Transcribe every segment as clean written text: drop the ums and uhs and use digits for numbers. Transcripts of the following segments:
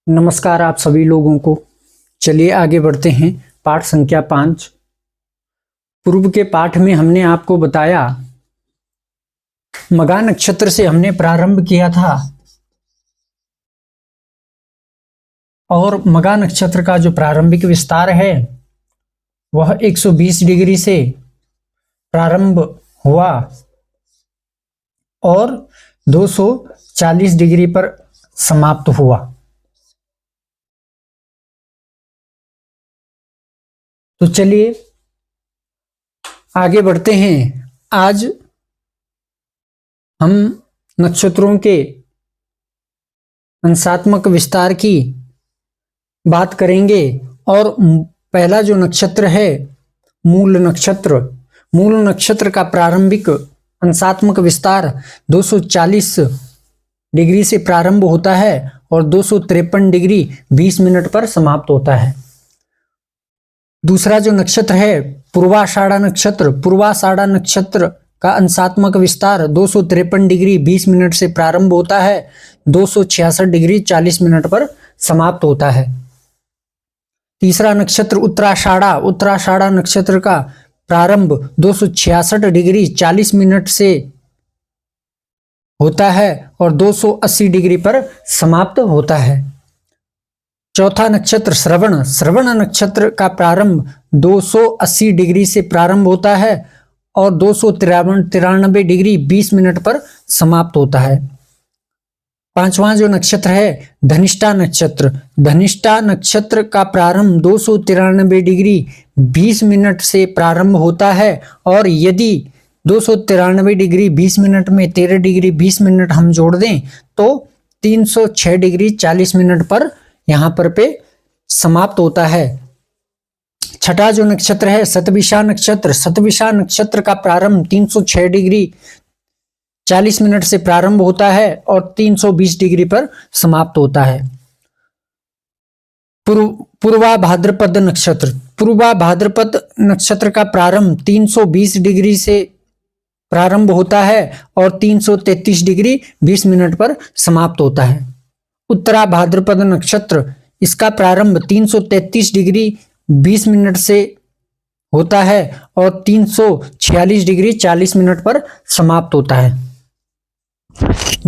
नमस्कार आप सभी लोगों को। चलिए आगे बढ़ते हैं। पाठ संख्या 5। पूर्व के पाठ में हमने आपको बताया, मघा नक्षत्र से हमने प्रारंभ किया था और मघा नक्षत्र का जो प्रारंभिक विस्तार है वह 120 डिग्री से प्रारंभ हुआ और 240 डिग्री पर समाप्त हुआ। तो चलिए आगे बढ़ते हैं। आज हम नक्षत्रों के अंशात्मक विस्तार की बात करेंगे और पहला जो नक्षत्र है मूल नक्षत्र, मूल नक्षत्र का प्रारंभिक अंशात्मक विस्तार 240 डिग्री से प्रारंभ होता है और 253 डिग्री 20 मिनट पर समाप्त होता है। दूसरा जो नक्षत्र है पूर्वाषाढ़ा नक्षत्र, पूर्वाषाढ़ा नक्षत्र का अंशात्मक विस्तार 253 डिग्री 20 मिनट से प्रारंभ होता है, 266 डिग्री 40 मिनट पर समाप्त होता है। तीसरा नक्षत्र उत्तराषाढ़ा, उत्तराषाढ़ा नक्षत्र का प्रारंभ 266 डिग्री 40 मिनट से होता है और 280 डिग्री पर समाप्त होता है। चौथा नक्षत्र श्रवण, श्रवण नक्षत्र का प्रारंभ 280 डिग्री से प्रारंभ होता है और 293 डिग्री 20 मिनट पर समाप्त होता है। पांचवा जो नक्षत्र है धनिष्ठा नक्षत्र, धनिष्ठा नक्षत्र का प्रारंभ 293 डिग्री 20 मिनट से प्रारंभ होता है और यदि 293 डिग्री 20 मिनट में 13 डिग्री 20 मिनट हम जोड़ दें तो 306 डिग्री 40 मिनट पर यहाँ पे समाप्त होता है। छठा जो नक्षत्र है शतभिषा नक्षत्र, शतभिषा नक्षत्र का प्रारंभ 306 डिग्री 40 मिनट से प्रारंभ होता है और 320 डिग्री पर समाप्त होता है। पूर्वा भाद्रपद नक्षत्र, पूर्वा भाद्रपद नक्षत्र का प्रारंभ 320 डिग्री से प्रारंभ होता है और 333 डिग्री 20 मिनट पर समाप्त होता है। उत्तरा भाद्रपद नक्षत्र, इसका प्रारंभ 333 डिग्री 20 मिनट से होता है और 346 डिग्री 40 मिनट पर समाप्त होता है।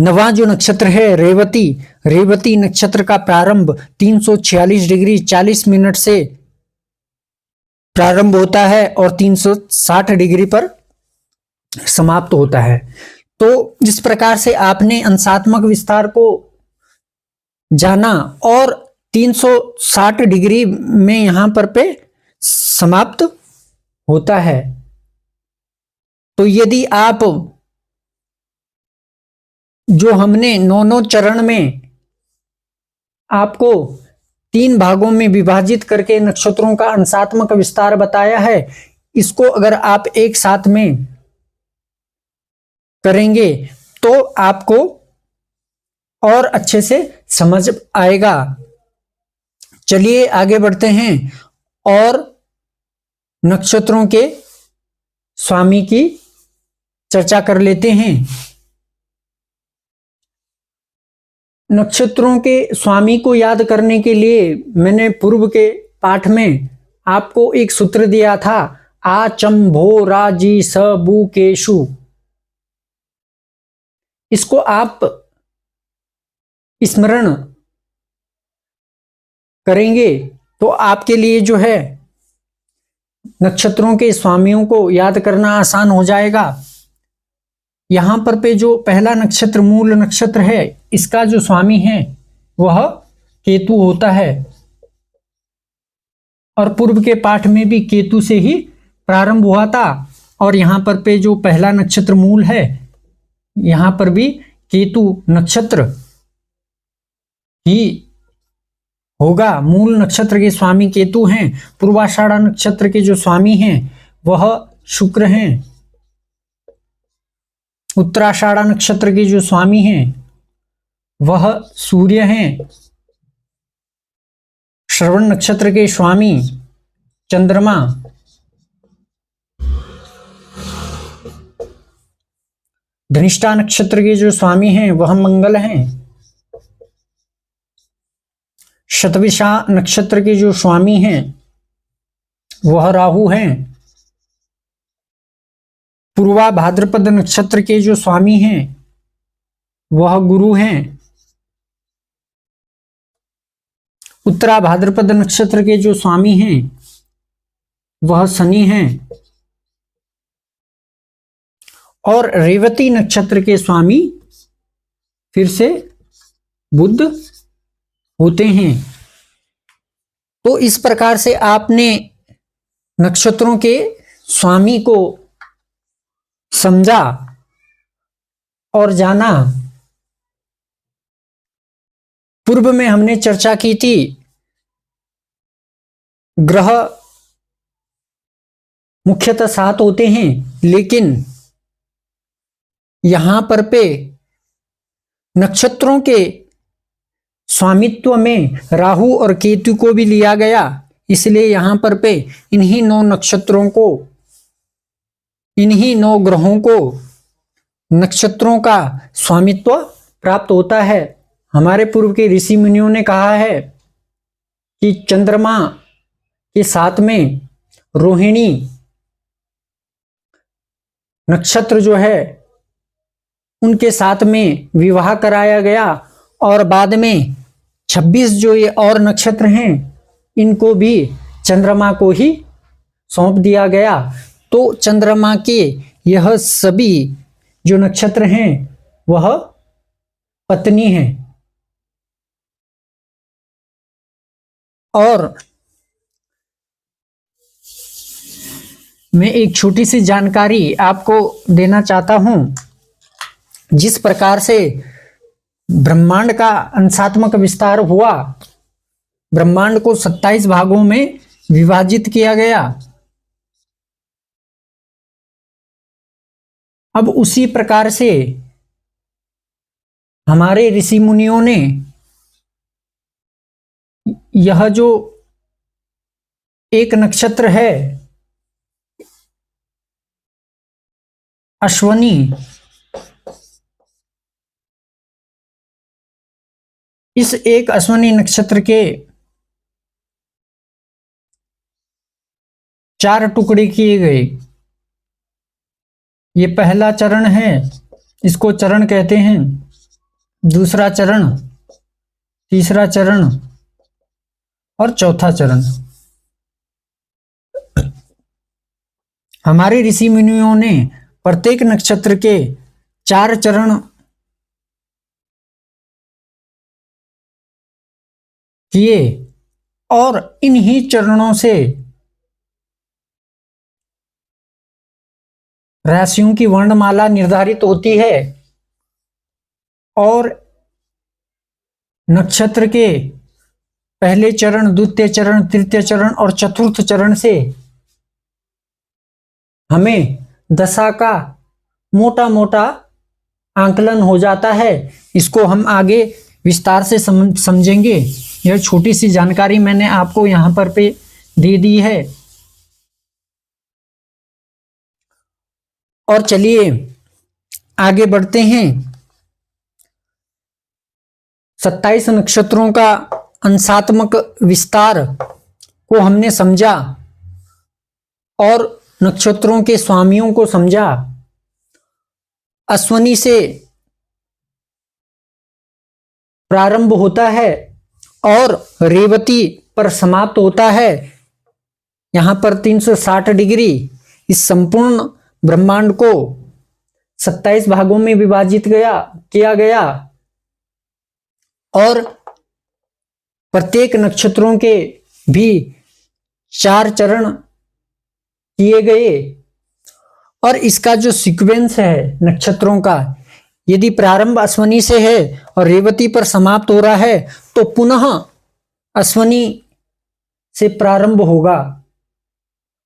नवा जो नक्षत्र है रेवती, रेवती नक्षत्र का प्रारंभ 346 डिग्री 40 मिनट से प्रारंभ होता है और 360 डिग्री पर समाप्त होता है। तो जिस प्रकार से आपने अंशात्मक विस्तार को जाना और 360 डिग्री में यहां पे समाप्त होता है, तो यदि आप जो हमने 9 चरण में आपको 3 भागों में विभाजित करके नक्षत्रों का अंशात्मक विस्तार बताया है, इसको अगर आप एक साथ में करेंगे तो आपको और अच्छे से समझ आएगा। चलिए आगे बढ़ते हैं और नक्षत्रों के स्वामी की चर्चा कर लेते हैं। नक्षत्रों के स्वामी को याद करने के लिए मैंने पूर्व के पाठ में आपको एक सूत्र दिया था, आचंभो राजी सबुकेशु। इसको आप स्मरण करेंगे तो आपके लिए जो है नक्षत्रों के स्वामियों को याद करना आसान हो जाएगा। यहां पे जो पहला नक्षत्र मूल नक्षत्र है, इसका जो स्वामी है वह केतु होता है और पूर्व के पाठ में भी केतु से ही प्रारंभ हुआ था और यहां पे जो पहला नक्षत्र मूल है, यहां पर भी केतु नक्षत्र ही होगा। मूल नक्षत्र के स्वामी केतु हैं। पूर्वाषाढ़ा नक्षत्र के जो स्वामी हैं वह शुक्र हैं। उत्तराषाढ़ा नक्षत्र के जो स्वामी हैं वह सूर्य हैं। श्रवण नक्षत्र के स्वामी चंद्रमा, धनिष्ठा नक्षत्र के जो स्वामी हैं वह मंगल हैं। शतभिषा नक्षत्र के जो स्वामी हैं वह राहु हैं। पूर्वा भाद्रपद नक्षत्र के जो स्वामी हैं वह गुरु हैं। उत्तरा भाद्रपद नक्षत्र के जो स्वामी हैं वह शनि हैं। और रेवती नक्षत्र के स्वामी फिर से बुध होते हैं। तो इस प्रकार से आपने नक्षत्रों के स्वामी को समझा और जाना। पूर्व में हमने चर्चा की थी ग्रह मुख्यतः 7 होते हैं, लेकिन यहां पर पे नक्षत्रों के स्वामित्व में राहु और केतु को भी लिया गया, इसलिए यहां पर पे इन्हीं 9 नक्षत्रों को, इन्हीं 9 ग्रहों को नक्षत्रों का स्वामित्व प्राप्त होता है। हमारे पूर्व के ऋषि मुनियों ने कहा है कि चंद्रमा के साथ में रोहिणी नक्षत्र जो है उनके साथ में विवाह कराया गया और बाद में 26 जो ये और नक्षत्र हैं इनको भी चंद्रमा को ही सौंप दिया गया। तो चंद्रमा के यह सभी जो नक्षत्र हैं वह पत्नी हैं। और मैं एक छोटी सी जानकारी आपको देना चाहता हूं। जिस प्रकार से ब्रह्मांड का अंशात्मक विस्तार हुआ, ब्रह्मांड को 27 भागों में विभाजित किया गया, अब उसी प्रकार से हमारे ऋषि मुनियों ने यह जो एक नक्षत्र है अश्वनी, इस एक अश्वनी नक्षत्र के 4 टुकड़े किए गए। ये पहला चरण है, इसको चरण कहते हैं। दूसरा चरण, तीसरा चरण और चौथा चरण। हमारे ऋषि मुनियों ने प्रत्येक नक्षत्र के 4 चरण किए और इन्हीं चरणों से राशियों की वर्णमाला निर्धारित होती है। और नक्षत्र के पहले चरण, द्वितीय चरण, तृतीय चरण और चतुर्थ चरण से हमें दशा का मोटा मोटा आंकलन हो जाता है। इसको हम आगे विस्तार से समझेंगे। यह छोटी सी जानकारी मैंने आपको यहां पर पे दे दी है। और चलिए आगे बढ़ते हैं। 27 नक्षत्रों का अंशात्मक विस्तार को हमने समझा और नक्षत्रों के स्वामियों को समझा। अश्वनी से प्रारंभ होता है और रेवती पर समाप्त होता है। यहां पर 360 डिग्री इस संपूर्ण ब्रह्मांड को 27 भागों में विभाजित किया गया और प्रत्येक नक्षत्रों के भी 4 चरण किए गए। और इसका जो सीक्वेंस है नक्षत्रों का, यदि प्रारंभ अश्वनी से है और रेवती पर समाप्त हो रहा है तो पुनः अश्वनी से प्रारंभ होगा।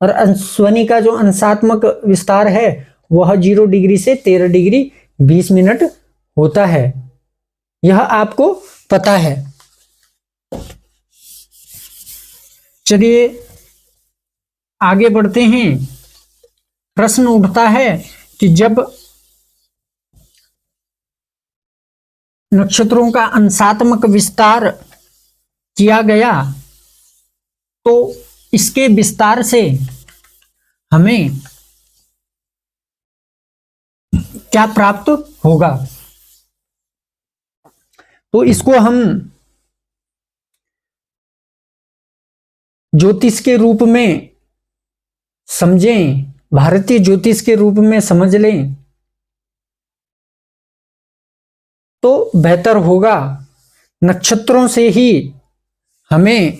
और अश्वनी का जो अंशात्मक विस्तार है वह 0 डिग्री से 13 डिग्री 20 मिनट होता है। यह आपको पता है। चलिए आगे बढ़ते हैं। प्रश्न उठता है कि जब नक्षत्रों का अंशात्मक विस्तार किया गया तो इसके विस्तार से हमें क्या प्राप्त होगा। तो इसको हम ज्योतिष के रूप में समझें, भारतीय ज्योतिष के रूप में समझ लें तो बेहतर होगा। नक्षत्रों से ही हमें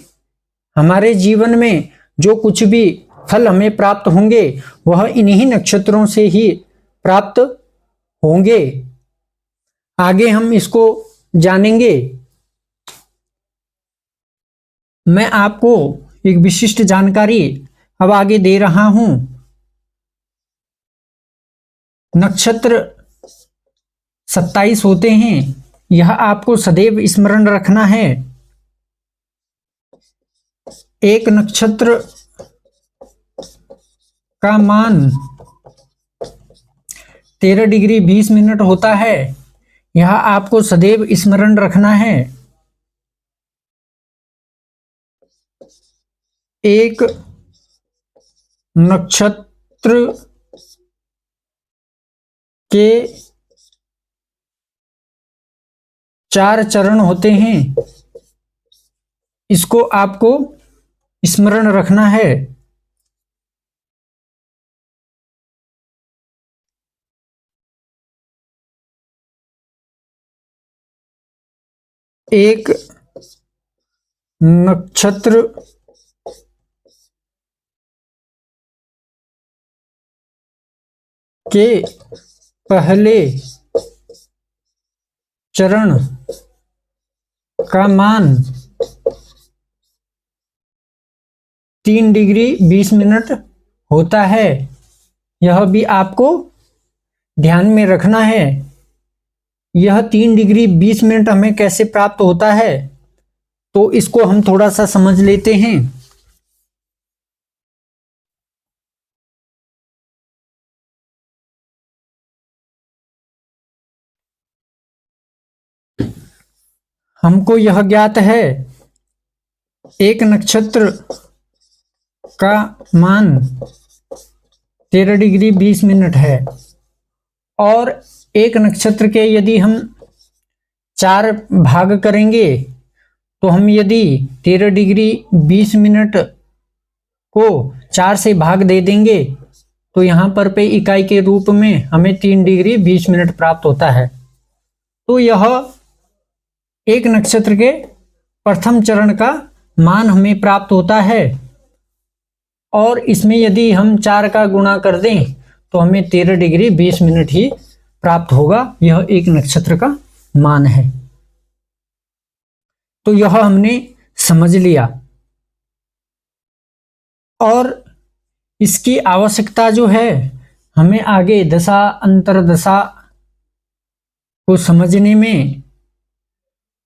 हमारे जीवन में जो कुछ भी फल हमें प्राप्त होंगे वह इन्हीं नक्षत्रों से ही प्राप्त होंगे। आगे हम इसको जानेंगे। मैं आपको एक विशिष्ट जानकारी अब आगे दे रहा हूं। नक्षत्र 27 होते हैं, यह आपको सदैव स्मरण रखना है। एक नक्षत्र का मान 13 डिग्री 20 मिनट होता है, यह आपको सदैव स्मरण रखना है। एक नक्षत्र के 4 चरण होते हैं, इसको आपको स्मरण रखना है। एक नक्षत्र के पहले चरण का मान 3 डिग्री 20 मिनट होता है, यह भी आपको ध्यान में रखना है। यह 3 डिग्री 20 मिनट हमें कैसे प्राप्त होता है तो इसको हम थोड़ा सा समझ लेते हैं। हमको यह ज्ञात है एक नक्षत्र का मान 13 डिग्री 20 मिनट है और एक नक्षत्र के यदि हम 4 भाग करेंगे तो हम यदि 13 डिग्री 20 मिनट को 4 से भाग दे देंगे तो यहाँ पर पे इकाई के रूप में हमें 3 डिग्री 20 मिनट प्राप्त होता है। तो यह एक नक्षत्र के प्रथम चरण का मान हमें प्राप्त होता है और इसमें यदि हम 4 का गुणा कर दें तो हमें 13 डिग्री 20 मिनट ही प्राप्त होगा। यह एक नक्षत्र का मान है। तो यह हमने समझ लिया और इसकी आवश्यकता जो है हमें आगे दशा अंतरदशा को समझने में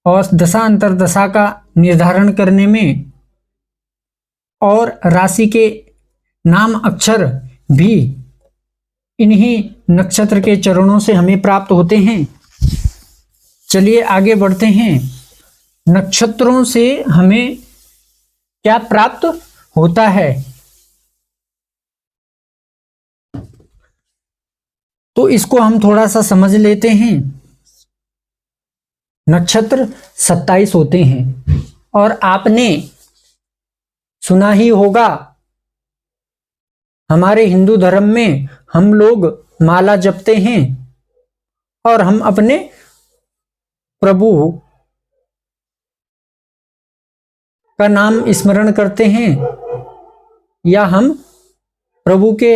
और दशा अंतरदशा का निर्धारण करने में और राशि के नाम अक्षर भी इन्हीं नक्षत्र के चरणों से हमें प्राप्त होते हैं। चलिए आगे बढ़ते हैं। नक्षत्रों से हमें क्या प्राप्त होता है तो इसको हम थोड़ा सा समझ लेते हैं। नक्षत्र 27 होते हैं और आपने सुना ही होगा हमारे हिंदू धर्म में हम लोग माला जपते हैं और हम अपने प्रभु का नाम स्मरण करते हैं या हम प्रभु के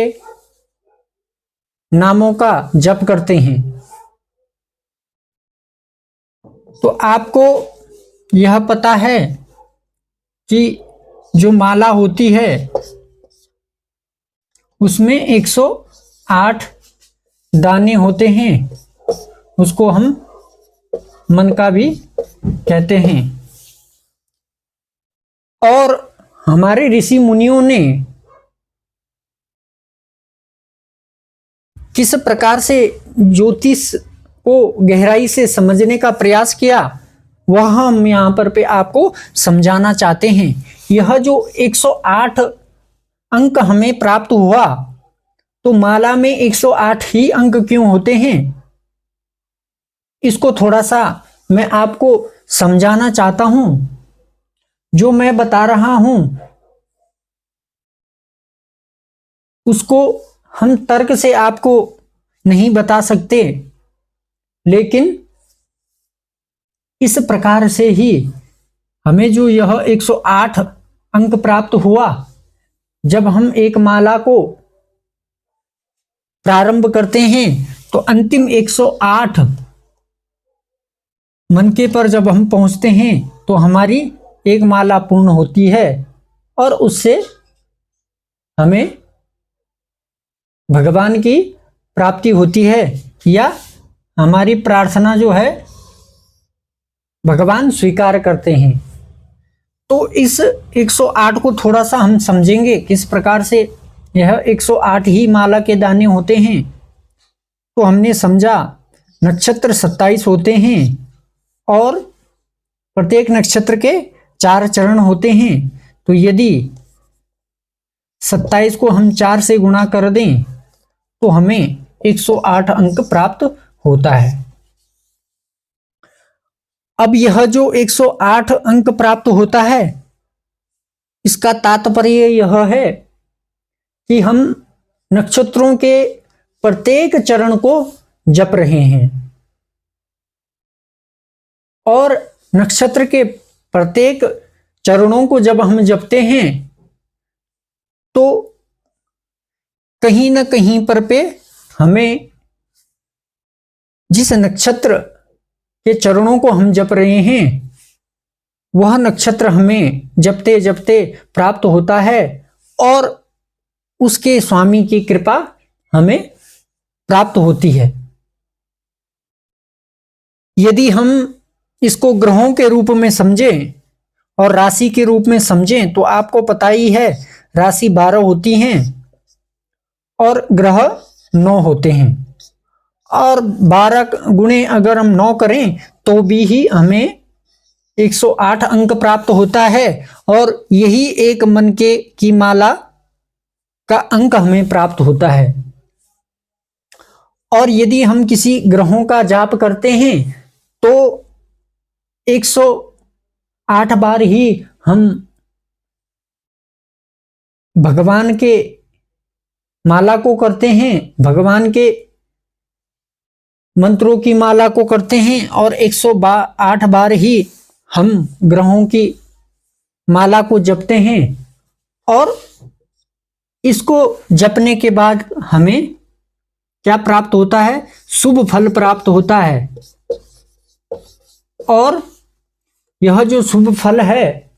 नामों का जप करते हैं। तो आपको यह पता है कि जो माला होती है उसमें 108 दाने होते हैं, उसको हम मन का भी कहते हैं। और हमारे ऋषि मुनियों ने किस प्रकार से ज्योतिष को गहराई से समझने का प्रयास किया वह हम यहाँ पे आपको समझाना चाहते हैं। यह जो 108 अंक हमें प्राप्त हुआ, तो माला में 108 ही अंक क्यों होते हैं, इसको थोड़ा सा मैं आपको समझाना चाहता हूं। जो मैं बता रहा हूं उसको हम तर्क से आपको नहीं बता सकते, लेकिन इस प्रकार से ही हमें जो यह 108 अंक प्राप्त हुआ, जब हम एक माला को प्रारंभ करते हैं तो अंतिम 108 मनके पर जब हम पहुंचते हैं तो हमारी एक माला पूर्ण होती है और उससे हमें भगवान की प्राप्ति होती है, या हमारी प्रार्थना जो है भगवान स्वीकार करते हैं। तो इस 108 को थोड़ा सा हम समझेंगे किस प्रकार से यह 108 ही माला के दाने होते हैं। तो हमने समझा नक्षत्र 27 होते हैं और प्रत्येक नक्षत्र के 4 चरण होते हैं। तो यदि 27 को हम 4 से गुणा कर दें तो हमें 108 अंक प्राप्त होता है। अब यह जो 108 अंक प्राप्त होता है, इसका तात्पर्य यह है कि हम नक्षत्रों के प्रत्येक चरण को जप रहे हैं और नक्षत्र के प्रत्येक चरणों को जब हम जपते हैं तो कहीं ना कहीं पर पे हमें जिस नक्षत्र के चरणों को हम जप रहे हैं वह नक्षत्र हमें जपते जपते प्राप्त होता है और उसके स्वामी की कृपा हमें प्राप्त होती है। यदि हम इसको ग्रहों के रूप में समझें और राशि के रूप में समझें तो आपको पता ही है राशि 12 होती हैं और ग्रह 9 होते हैं, और 12 गुणे अगर हम 9 करें तो भी ही हमें 108 अंक प्राप्त होता है और यही एक मन के की माला का अंक हमें प्राप्त होता है। और यदि हम किसी ग्रहों का जाप करते हैं तो 108 बार ही हम भगवान के माला को करते हैं, भगवान के मंत्रों की माला को करते हैं और 108 बार ही हम ग्रहों की माला को जपते हैं। और इसको जपने के बाद हमें क्या प्राप्त होता है, शुभ फल प्राप्त होता है। और यह जो शुभ फल है,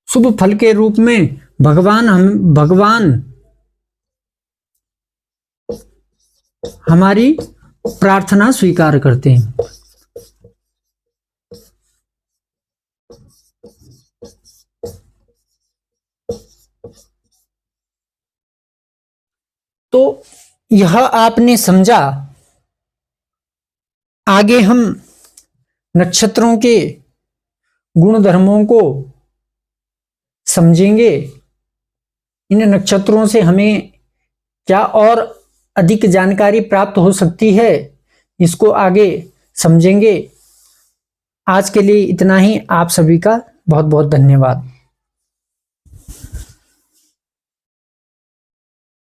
शुभ फल के रूप में भगवान हमारी प्रार्थना स्वीकार करते हैं। तो यह आपने समझा। आगे हम नक्षत्रों के गुण धर्मों को समझेंगे। इन नक्षत्रों से हमें क्या और अधिक जानकारी प्राप्त हो सकती है, इसको आगे समझेंगे। आज के लिए इतना ही। आप सभी का बहुत बहुत धन्यवाद।